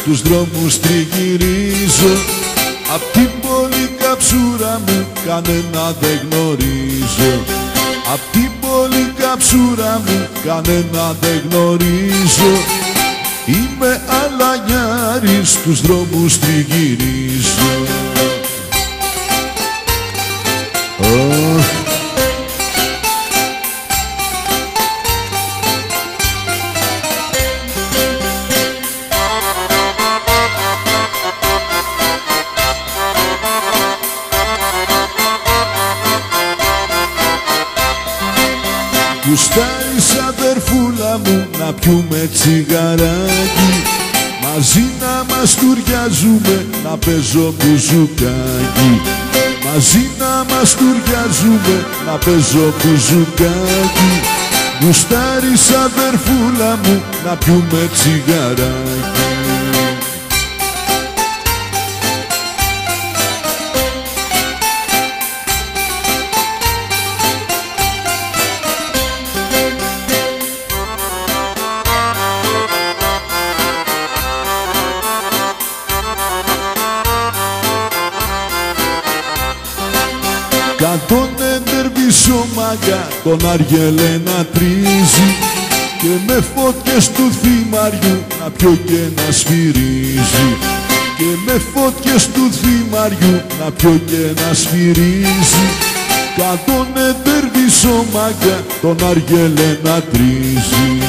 στους δρόμους τριγυρίζω, απ' την πόλη καψούρα μου κανένα δεν γνωρίζω. Απ' την πόλη καψούρα μου κανένα δεν γνωρίζω. Είμαι αλανιάρης, στους δρόμους τριγυρίζω. Γουστάρεις αδερφούλα μου να πιούμε τσιγαράκι, μαζί να μαστουριάζουμε, να παίζω μπουζουκάκι. Μαζί να μαστουριάζουμε, να παίζω μπουζουκάκι. Γουστάρεις αδερφούλα μου να πιούμε τσιγαράκι. Κατ' εντερβίσω μάγκα τον Αργελέ να τρίζει, και με φώτιες του θυμαριού να πιω και να σφυρίζει. Και με φώτιες του θυμαριού να πιω και να σφυρίζει. Κατ' εντερβίσω μάγκα τον Αργελέ να τρίζει.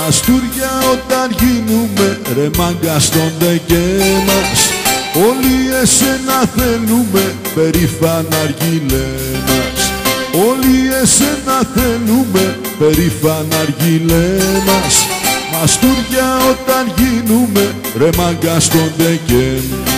Μαστούρια όταν γίνουμε ρε μάγκα στόνται και μας, όλοι εσένα θέλουμε περήφανα αργυλέ μας. Όλοι εσένα θέλουμε περήφανα αργυλέ μας. Μαστούρια όταν γίνουμε ρε μάγκα στόνται και μας.